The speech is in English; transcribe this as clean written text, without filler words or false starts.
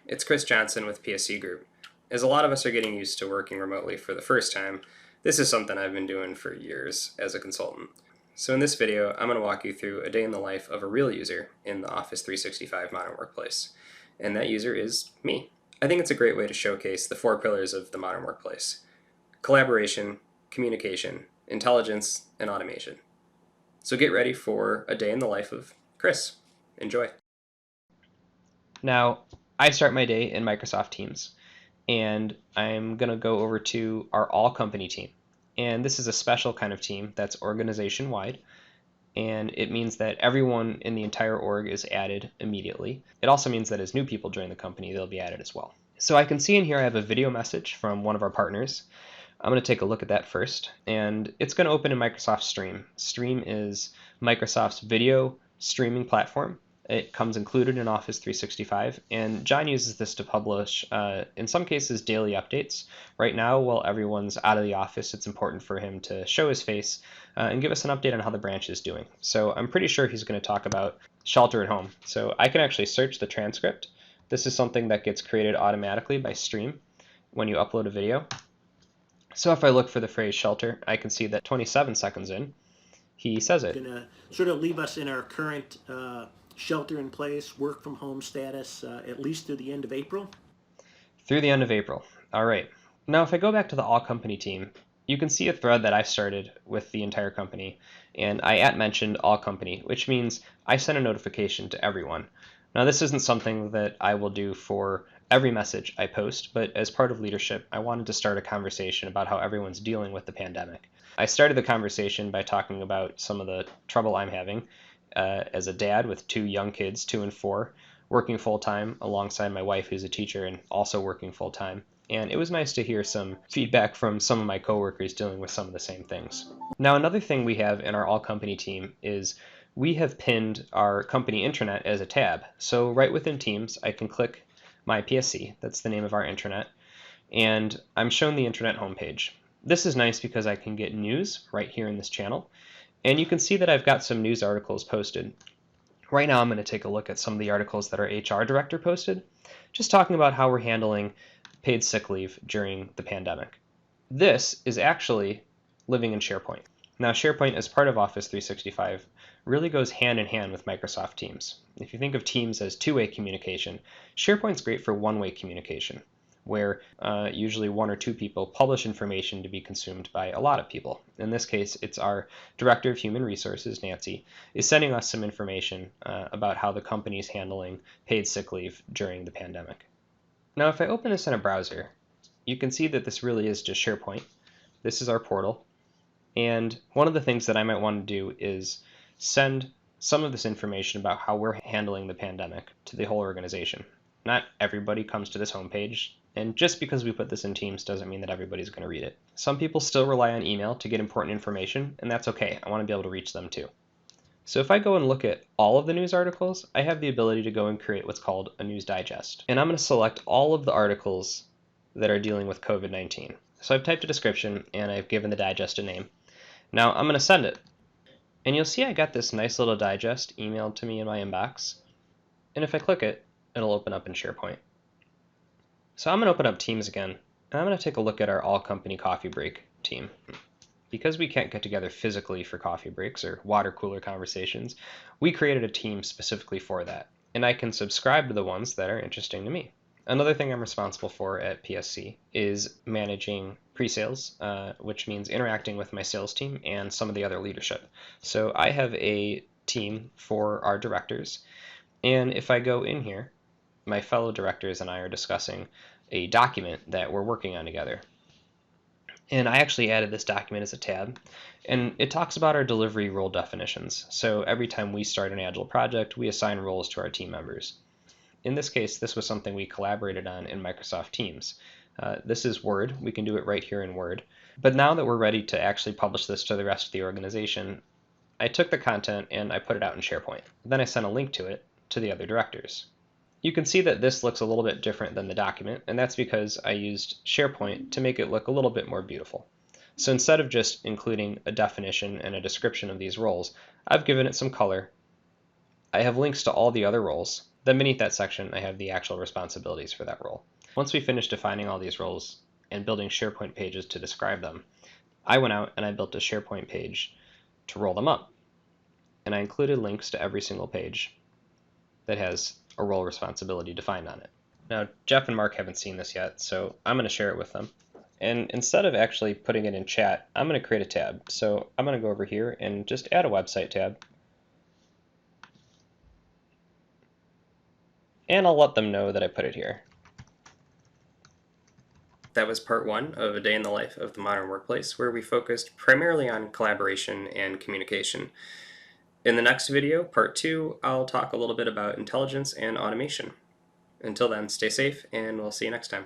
It's Chris Johnson with PSC Group. As a lot of us are getting used to working remotely for the first time, this is something I've been doing for years as a consultant. So in this video, I'm going to walk you through a day in the life of a real user in the Office 365 Modern Workplace. And that user is me. I think it's a great way to showcase the four pillars of the modern workplace: collaboration, communication, intelligence, and automation. So get ready for a day in the life of Chris. Enjoy. Now, I start my day in Microsoft Teams, and I'm going to go over to our all-company team. And this is a special kind of team that's organization-wide, and it means that everyone in the entire org is added immediately. It also means that as new people join the company, they'll be added as well. So I can see in here I have a video message from one of our partners. I'm going to take a look at that first, and it's going to open in Microsoft Stream. Stream is Microsoft's video streaming platform. It comes included in Office 365, and John uses this to publish, in some cases, daily updates. Right now, while everyone's out of the office, it's important for him to show his face and give us an update on how the branch is doing. So I'm pretty sure he's going to talk about shelter at home. So I can actually search the transcript. This is something that gets created automatically by Stream when you upload a video. So if I look for the phrase shelter, I can see that 27 seconds in, he says it. Going to sort of leave us in our current shelter in place, work from home status, at least through the end of April. Through the end of April. All right. Now, if I go back to the all company team, you can see a thread that I started with the entire company, and I mentioned all company, which means I sent a notification to everyone. Now, this isn't something that I will do for every message I post, but as part of leadership, I wanted to start a conversation about how everyone's dealing with the pandemic. I started the conversation by talking about some of the trouble I'm having as a dad with two young kids, 2 and 4, working full-time alongside my wife, who's a teacher and also working full-time. And it was nice to hear some feedback from some of my coworkers dealing with some of the same things. Now, another thing we have in our all-company team is we have pinned our company intranet as a tab. So right within Teams, I can click my PSC, that's the name of our intranet, and I'm shown the intranet homepage. This is nice because I can get news right here in this channel, and you can see that I've got some news articles posted. Right now I'm going to take a look at some of the articles that our HR director posted, just talking about how we're handling paid sick leave during the pandemic. This is actually living in SharePoint. Now, SharePoint as part of Office 365 really goes hand in hand with Microsoft Teams. If you think of Teams as two-way communication, SharePoint's great for one-way communication, where usually 1 or 2 people publish information to be consumed by a lot of people. In this case, it's our Director of Human Resources, Nancy, is sending us some information about how the company is handling paid sick leave during the pandemic. Now, if I open this in a browser, you can see that this really is just SharePoint. This is our portal. And one of the things that I might want to do is send some of this information about how we're handling the pandemic to the whole organization. Not everybody comes to this homepage, and just because we put this in Teams doesn't mean that everybody's going to read it. Some people still rely on email to get important information, and that's okay. I want to be able to reach them too. So if I go and look at all of the news articles, I have the ability to go and create what's called a news digest. And I'm going to select all of the articles that are dealing with COVID-19. So I've typed a description, and I've given the digest a name. Now I'm going to send it. And you'll see I got this nice little digest emailed to me in my inbox. And if I click it, it'll open up in SharePoint. So I'm going to open up Teams again, and I'm going to take a look at our all-company coffee break team. Because we can't get together physically for coffee breaks or water cooler conversations, we created a team specifically for that. And I can subscribe to the ones that are interesting to me. Another thing I'm responsible for at PSC is managing pre-sales, which means interacting with my sales team and some of the other leadership. So I have a team for our directors, and if I go in here, my fellow directors and I are discussing a document that we're working on together. And I actually added this document as a tab, and it talks about our delivery role definitions. So every time we start an Agile project, we assign roles to our team members. In this case, this was something we collaborated on in Microsoft Teams. This is Word. We can do it right here in Word. But now that we're ready to actually publish this to the rest of the organization, I took the content and I put it out in SharePoint. Then I sent a link to it to the other directors. You can see that this looks a little bit different than the document, and that's because I used SharePoint to make it look a little bit more beautiful. So instead of just including a definition and a description of these roles, I've given it some color. I have links to all the other roles. Then beneath that section, I have the actual responsibilities for that role. Once we finished defining all these roles and building SharePoint pages to describe them, I went out and I built a SharePoint page to roll them up. And I included links to every single page that has a role responsibility defined on it. Now, Jeff and Mark haven't seen this yet, so I'm going to share it with them. And instead of actually putting it in chat, I'm going to create a tab. So I'm going to go over here and just add a website tab. And I'll let them know that I put it here. That was part one of A Day in the Life of the Modern Workplace, where we focused primarily on collaboration and communication. In the next video, part two, I'll talk a little bit about intelligence and automation. Until then, stay safe, and we'll see you next time.